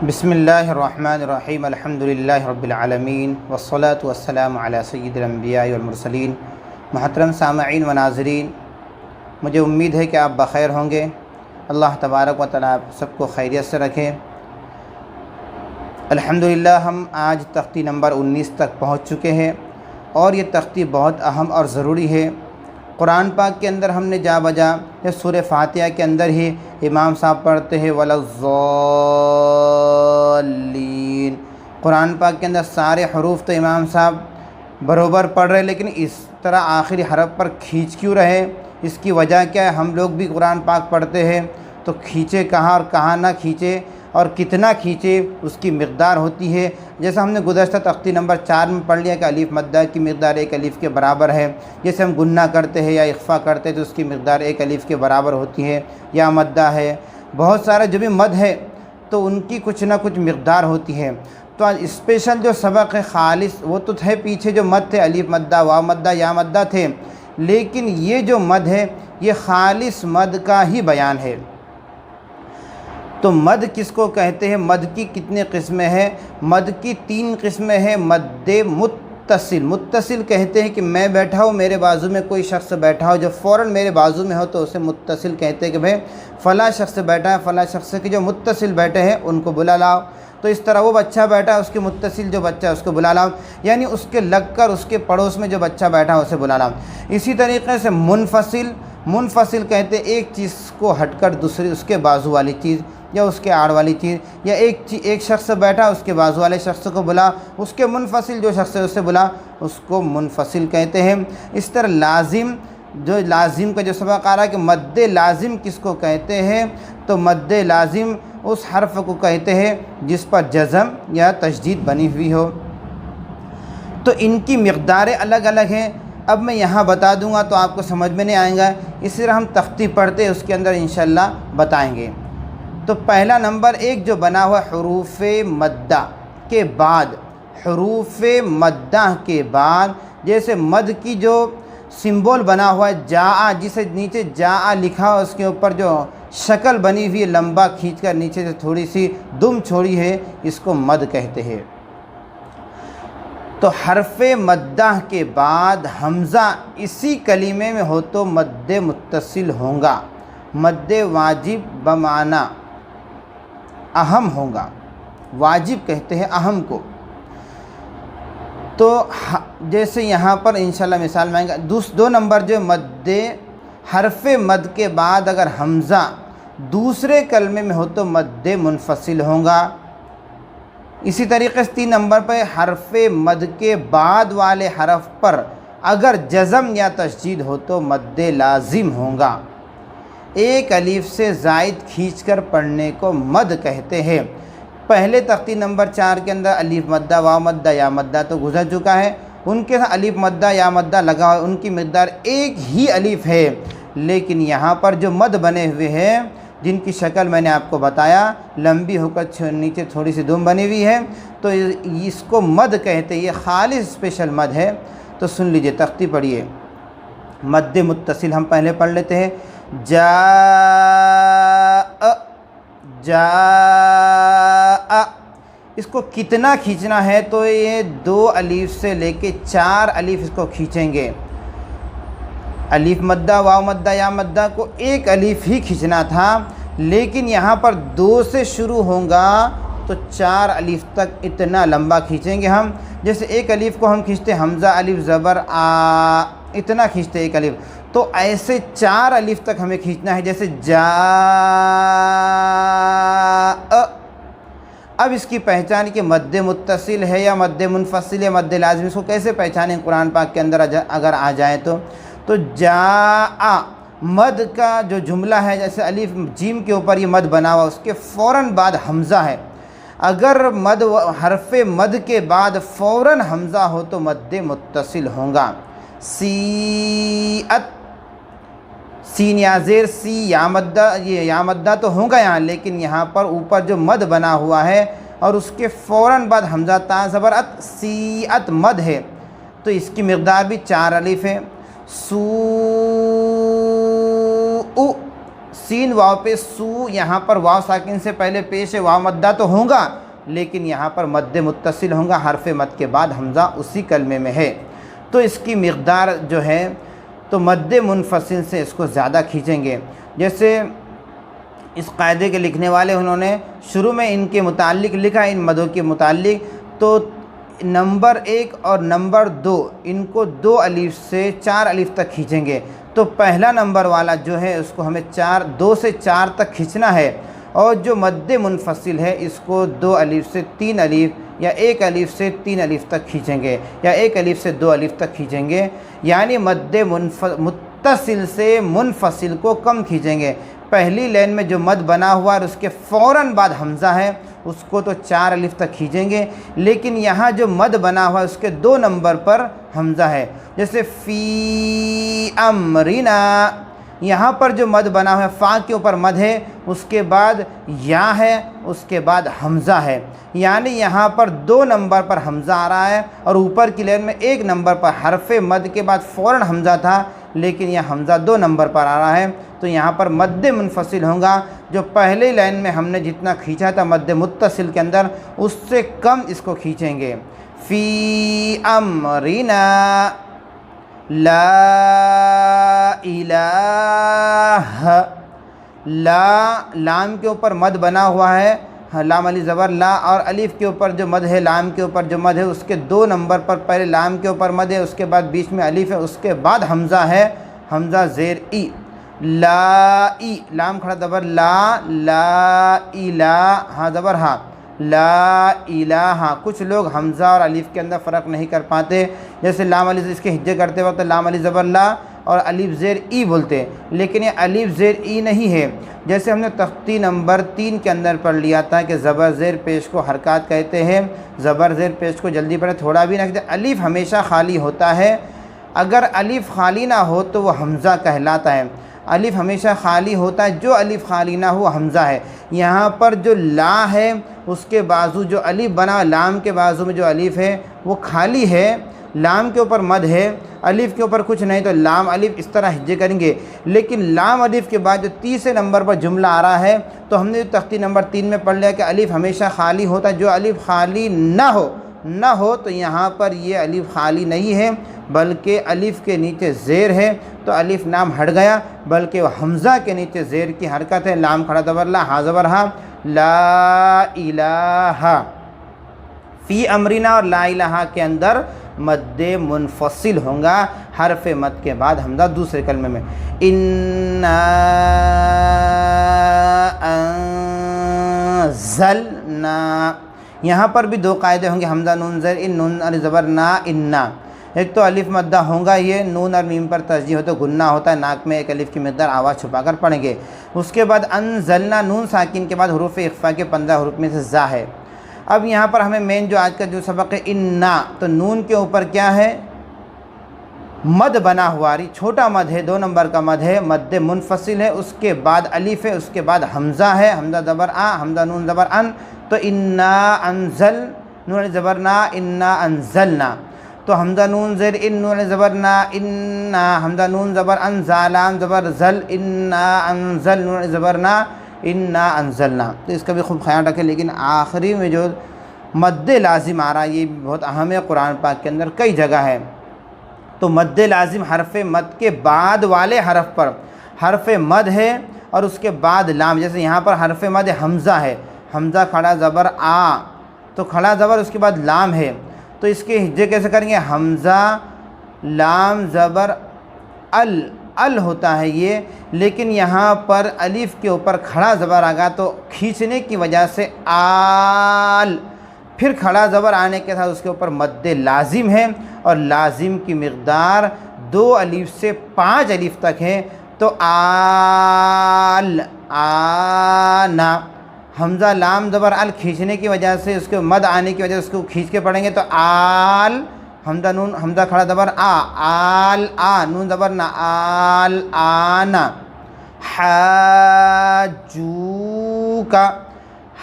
बिस्मिल्लाहिर्रहमानिर्रहीम अल्हम्दुलिल्लाहि रब्बिल आलमीन वस्सलातु वस्सलामु अला सय्यिदिल अंबिया वल मुरसलीन। मुहतरम सामईन व नाज़रीन, मुझे उम्मीद है कि आप बख़ैर होंगे। अल्लाह तबारक व तआला आप सबको खैरियत से रखे। अल्हम्दुलिल्लाह हम आज तख्ती नंबर 19 तक पहुँच चुके हैं और ये तख्ती बहुत अहम और ज़रूरी है। कुरान पाक के अंदर हमने जा बजा या सूरह फातिहा के अंदर ही इमाम साहब पढ़ते हैं वलज़्ज़ाल्लीन। कुरान पाक के अंदर सारे हरूफ तो इमाम साहब बरोबर पढ़ रहे हैं, लेकिन इस तरह आखिरी हरफ पर खींच क्यों रहे, इसकी वजह क्या है? हम लोग भी कुरान पाक पढ़ते हैं तो खींचे कहाँ और कहाँ ना खींचे और कितना खींचे उसकी मिक़दार होती है। जैसा हमने गुज़श्ता तख्ती नंबर 4 में पढ़ लिया कि अलीफ़ मद्दा की मिक़दार 1 अलीफ़ के बराबर है। जैसे हम गुन्ना करते हैं या इख्फ़ा करते हैं तो उसकी मिक़दार 1 अलीफ़ के बराबर होती है। या मद्दा है, बहुत सारे जो भी मद है तो उनकी कुछ ना कुछ मिक़दार होती है। तो आज स्पेशल जो सबक है खालिस वो तो थे, पीछे जो मद थे अलीफ़ मद्दा वाव मद्दा या मद्दा थे, लेकिन ये जो मद है ये खालिस मद का ही बयान है। तो मद किसको कहते हैं? मद की कितने किस्में हैं? मद की 3 किस्में हैं। मद्दे मुत्तसिल, मुत्तसिल कहते हैं कि मैं बैठा हूँ, मेरे बाजू में कोई शख्स बैठा हो, जो फ़ौरन मेरे बाजू में हो तो उसे मुत्तसिल कहते हैं कि भाई फ़लाँ शख्स बैठा है, फ़लाँ शख्स के जो मुत्तसिल बैठे हैं उनको बुला लाओ। तो इस तरह वो बच्चा बैठा है, उसके मुत्तसिल जो बच्चा है उसको बुला लाओ, यानी उसके लग कर उसके पड़ोस में जो बच्चा बैठा है उसे बुला लाओ। इसी तरीक़े से मुनफसिल, मुनफसिल कहते हैं एक चीज़ को हटकर दूसरी उसके बाजू वाली चीज़ या उसके आड़ वाली चीज़, या एक शख्स बैठा उसके बाजू वाले शख्स को बुला, उसके मुनफसिल जो शख्स है उससे बुला, उसको मुनफसिल कहते हैं। इस तरह लाजिम, जो लाजिम का जो सबक आ रहा है कि मद्दे लाजिम किसको कहते हैं, तो मद्दे लाजिम उस हर्फ को कहते हैं जिस पर जज़म या तशदीद बनी हुई हो। तो इनकी मिक़दारें अलग अलग हैं। अब मैं यहाँ बता दूँगा तो आपको समझ में नहीं आएगा, इसी तरह हम तख्ती पढ़ते उसके अंदर इंशाअल्लाह बताएँगे। तो पहला नंबर 1 जो बना हुआ हुरूफ़ मद्दा के बाद, हुरूफ़ मद्दा के बाद जैसे मद की जो सिंबल बना हुआ है जा, जिसे नीचे जा लिखा हो उसके ऊपर जो शक्ल बनी हुई है लंबा खींचकर नीचे से थोड़ी सी दुम छोड़ी है, इसको मद कहते हैं। तो हरफ़ मद्दा के बाद हमज़ा इसी कलीमे में हो तो मद्दे मुत्तसिल होगा। मद्दे वाजिब बमाना अहम होगा, वाजिब कहते हैं अहम को। तो जैसे यहाँ पर इंशाल्लाह मिसाल में आएगा। 2 नंबर जो मद्दे हरफ़ मद के बाद अगर हमज़ा दूसरे कलमे में हो तो मद्दे मुनफसिल होगा। इसी तरीक़े से 3 नंबर पर हरफ़ मद के बाद वाले हरफ पर अगर जज़म या तशदीद हो तो मद्दे लाजिम होगा। 1 अलीफ़ से ज़ायद खींचकर पढ़ने को मद कहते हैं। पहले तख्ती नंबर 4 के अंदर अलीफ़ मद्दा वाव मद्दा या मद्दा तो गुजर चुका है, उनके साथ अलीफ़ मद्दा या मद्दा लगा हुआ, उनकी मिक़दार 1 ही अलीफ़ है। लेकिन यहाँ पर जो मद बने हुए हैं जिनकी शक्ल मैंने आपको बताया, लंबी होकर नीचे थोड़ी सी दुम बनी हुई है, तो इसको मद कहते हैं। ये खालिस स्पेशल मद है। तो सुन लीजिए, तख्ती पढ़िए। मद्दे मुत्तसिल हम पहले पढ़ लेते हैं। जा इसको कितना खींचना है तो ये 2 अलीफ़ से लेके 4 अलीफ़ इसको खींचेंगे। अलीफ़ मद्दा वाव मद्दा या मद्दा को 1 अलीफ़ ही खींचना था, लेकिन यहाँ पर 2 से शुरू होगा तो 4 अलीफ़ तक इतना लंबा खींचेंगे हम। जैसे 1 अलीफ़ को हम खींचते हमज़ा अलीफ़ ज़बर आ, इतना खींचते 1 अलीफ़, तो ऐसे 4 अलीफ़ तक हमें खींचना है। जैसे जा, अब इसकी पहचान कि मद्दे मुत्तसिल है या मद्दे मुनफसिल या मद्दे लाज़िम, इसको कैसे पहचानें कुरान पाक के अंदर अगर आ जाए तो जा मद का जो जुमला है, जैसे अलीफ जीम के ऊपर ये मद बना हुआ, उसके फ़ौरन बाद हमज़ा है। अगर मद हरफ़ मद के बाद फ़ौरन हमज़ा हो तो मद्दे मुत्तसिल होगा। सीअत, सीन या ज़ेर सी या मद्दा, ये या मद्दा तो होगा यहाँ, लेकिन यहाँ पर ऊपर जो मद बना हुआ है और उसके फ़ौरन बाद हमज़ा ता ज़बर अत, सीअत मद है, तो इसकी मिक़दार भी 4 अलीफ़ है। सू सीन वाव पे सू, यहाँ पर वाव साकिन से पहले पेश है, वाव मद्दा तो होगा लेकिन यहाँ पर मद्दे मुत्तसिल होगा, हरफ मद के बाद हमज़ा उसी कलमे में है। तो इसकी मिक़दार जो है तो मद्दे मुनफसिल से इसको ज़्यादा खींचेंगे। जैसे इस कायदे के लिखने वाले उन्होंने शुरू में इनके मुताल्लिक लिखा, इन मदों के मुताल्लिक, तो नंबर 1 और नंबर 2 इनको 2 अलिफ से 4 अलिफ तक खींचेंगे। तो पहला नंबर वाला जो है उसको हमें 2 से 4 तक खींचना है, और जो मद्दे मुनफसिल है इसको 2 अलिफ से 3 अलिफ या 1 अलिफ से 3 अलिफ तक खींचेंगे, या 1 अलिफ से 2 अलिफ तक खींचेंगे। यानी मद्दे मुत्तसिल से मुनफसिल को कम खींचेंगे। पहली लाइन में जो मद बना हुआ और उसके फ़ौरन बाद हमज़ा है उसको तो 4 अलिफ तक खींचेंगे, लेकिन यहाँ जो मद बना हुआ है उसके 2 नंबर पर हमज़ा है। जैसे फ़ी अमरिना, यहाँ पर जो मद बना हुआ है फ़ा के ऊपर मद है, उसके बाद या है, उसके बाद हमज़ा है। यानी यहाँ पर 2 नंबर पर हमज़ा आ रहा है और ऊपर की लाइन में 1 नंबर पर हरफ मद के बाद फ़ौरन हमज़ा था, लेकिन यह हमज़ा 2 नंबर पर आ रहा है। तो यहाँ पर मद्दे मुनफसिल होगा। जो पहले लाइन में हमने जितना खींचा था मद्दे मुत्तसिल के अंदर, उससे कम इसको खींचेंगे। फ़ी अमरिना ला इलाहा, लाम के ऊपर मद बना हुआ है, लाम अली ज़बर ला, और अलिफ के ऊपर जो मद है, लाम के ऊपर जो मद है उसके 2 नंबर पर पहले लाम के ऊपर मद है, उसके बाद बीच में अलिफ है, उसके बाद हमज़ा है, हमज़ा ज़ेर ई, ला ई, लाम खड़ा ज़बर ला, ला इला हा ज़बर हा, ला इलाहा। कुछ लोग हमज़ा और अलिफ के अंदर फ़र्क नहीं कर पाते, जैसे लाम अली इसके हिज्जे करते वक्त लाम अली ज़बर ला और अलिफ ज़ेर ई बोलते, लेकिन ये अलिफ ज़ेर ई नहीं है। जैसे हमने तख्ती नंबर 3 के अंदर पढ़ लिया था कि ज़बर ज़ेर पेश को हरकत कहते हैं, ज़बर ज़ेर पेश को जल्दी पढ़े, थोड़ा भी ना कहते। अलिफ हमेशा खाली होता है, अगर अलिफ खाली ना हो तो वह हमज़ा कहलाता है। अलिफ हमेशा खाली होता है, जो अलिफ खाली ना हो हमज़ा है। यहाँ पर जो ला है उसके बाजू जो अलिफ बना, लाम के बाजू में जो अलिफ है वो खाली है, लाम के ऊपर मद है, अलिफ के ऊपर कुछ नहीं, तो लाम अलिफ इस तरह हिज्जे करेंगे। लेकिन लाम अलिफ के बाद जो तीसरे नंबर पर जुमला आ रहा है, तो हमने तख्ती नंबर 3 में पढ़ लिया कि अलिफ हमेशा खाली होता है, जो अलिफ खाली ना हो तो यहाँ पर ये अलिफ खाली नहीं है, बल्कि अलिफ के नीचे ज़ेर है, तो अलिफ नाम हट गया, बल्कि वह हमज़ा के नीचे ज़ेर की हरकत है। लाम खड़ा ज़बर ला, हा ज़बर हा, ला इलाहा। फ़ी अमरिना और ला इलाहा के अंदर मद्दे मुनफसिल होगा, हरफ मद के बाद हमज़ा दूसरे कलमे में। इन्ना अंज़लना, यहाँ पर भी 2 कायदे होंगे, हमज़ा नून ज़ेर इन, नून अली ज़बर ना, इन्ना। एक तो अलिफ मद्दा होगा, ये नून और मीम पर तरजीह हो तो गुन्ना होता है, नाक में एक अलिफ की मिक़दार आवाज़ छुपाकर पढ़ेंगे। उसके बाद अनज़लना, नून साकिन के बाद हुरूफ़ इख़फ़ा के 15 हुरूफ़ में से ज़ा है। अब यहाँ पर हमें मेन जो आज का जो सबक है इन्ना, तो नून के ऊपर क्या है, मद बना हुआ, छोटा मद है, 2 नंबर का मद है, मद्दे मुनफसिल है, उसके बाद अलिफ है, उसके बाद हमज़ा है, हमज़ा ज़बर आ, हमज़ा नून ज़बर अन, तो इन्ना अनज़ल, नून ज़बर ना, इन्ना अनज़लना। तो हमज़ा नून ज़ेर इन, नून ज़बर ना, इन्ना, हमज़ा नून ज़बर अन, ज़ालाम ज़बर ज़ल, इन्ना अनज़ल, नून ज़बर ना, इन्ना अनज़लना। तो इसका भी खूब ख्याल रखें। लेकिन आखिरी में जो मद्दे लाजिम आ रहा है ये बहुत अहम है, कुरान पाक के अंदर कई जगह है। तो मद्दे लाजिम हरफ मद के बाद वाले हरफ पर हरफ मद है और उसके बाद लाम। जैसे यहाँ पर हरफ मद हमज़ा है, हमज़ा खड़ा ज़बर आ, तो खड़ा ज़बर उसके बाद लाम है, तो इसके हिज्जे कैसे करेंगे, हमज़ा लाम ज़बर अल होता है ये, लेकिन यहाँ पर अलिफ के ऊपर खड़ा ज़बर आगा तो खींचने की वजह से आल, फिर खड़ा ज़बर आने के साथ उसके ऊपर मद्दे लाजिम है, और लाजिम की मिक़दार 2 अलिफ से 5 अलिफ तक है। तो आल, आना, हमज़ा लाम ज़बर अल खींचने की वजह से, उसके मद आने की वजह से उसको खींच के पढ़ेंगे, तो आल, हमज़ा नून, हमज़ा खड़ा ज़बर आ, आल आ, नून ज़बर ना, आल आना। हाजू का,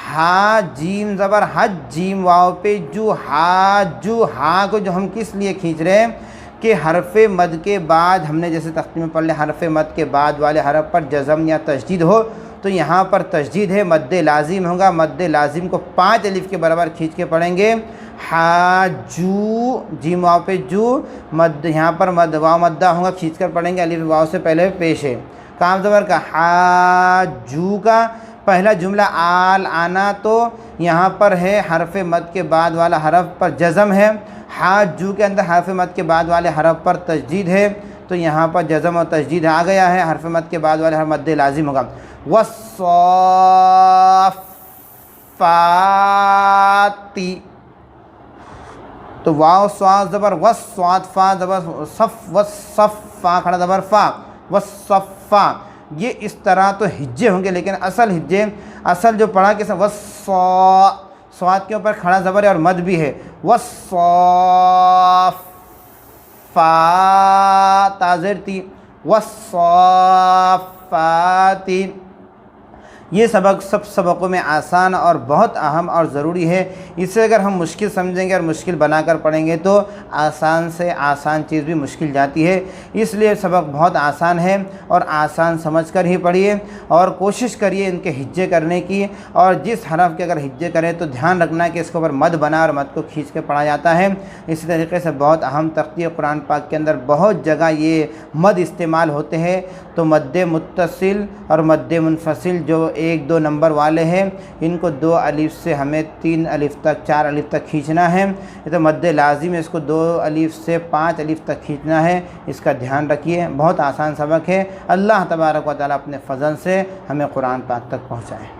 हा जीम ज़बर हज, जीम वाव पे जू, हाजू, हा को जो हम किस लिए खींच रहे हैं कि हरफ मद के बाद हमने जैसे तख्ती में पढ़ लिया हरफ मद के बाद वाले हरफ पर जज़म या तशदीद हो, तो यहाँ पर तशदीद है, मद्द लाजिम होगा। मद्द लाजिम को 5 अलिफ के बराबर खींच के पढ़ेंगे। हाजू, जीम वाव पे जू, मद यहाँ पर मद वाव मद्दा होगा, खींच कर पढ़ेंगे, अलिफ वाव से पहले पेश है। काम ज़बर का हाजू का पहला जुमला आल आना, तो यहाँ पर है हरफ मद के बाद वाला हरफ पर जज़म है। हाजू के अंदर हरफ मद के बाद वाले हरफ पर तशदीद है, तो यहाँ पर जज़म और तशदीद आ गया है। हरफ मद के बाद वाले हरफ मद्द लाजिम होगा। वस्साफ़ाती, तो वाव स्वाद ज़बर वस, स्वाद फा ज़बर सफ़, वस्सफ़ा खड़ा ज़बर फ़ा, वस्सफ़ा। ये इस तरह तो हिज्जे होंगे, लेकिन असल हिज्जे, असल जो पढ़ा के स्वाद के ऊपर खड़ा ज़बर है और मद भी है। वस्साफ़ा ताज़रती, वस्साफ़ाती। ये सबक सब सबकों में आसान और बहुत अहम और ज़रूरी है। इसे अगर हम मुश्किल समझेंगे और मुश्किल बनाकर पढ़ेंगे तो आसान से आसान चीज़ भी मुश्किल जाती है। इसलिए सबक बहुत आसान है और आसान समझकर ही पढ़िए और कोशिश करिए इनके हिज्जे करने की। और जिस हरफ के अगर हिज्जे करें तो ध्यान रखना है कि इसके ऊपर मद बना और मद को खींच के पढ़ा जाता है। इसी तरीके से बहुत अहम तख्ती कुरान पाक के अंदर बहुत जगह ये मद इस्तेमाल होते हैं। तो मद्द मुत्तसिल और मद्द मुनफसिल जो 1-2 नंबर वाले हैं, इनको 2 अलिफ से हमें 3 अलिफ तक 4 अलिफ तक खींचना है। ये तो मद्द लाजिम है, इसको 2 अलिफ से 5 अलिफ तक खींचना है। इसका ध्यान रखिए, बहुत आसान सबक है। अल्लाह तबारक व तआला अपने फ़ज़ल से हमें कुरान पाक तक पहुँचाए।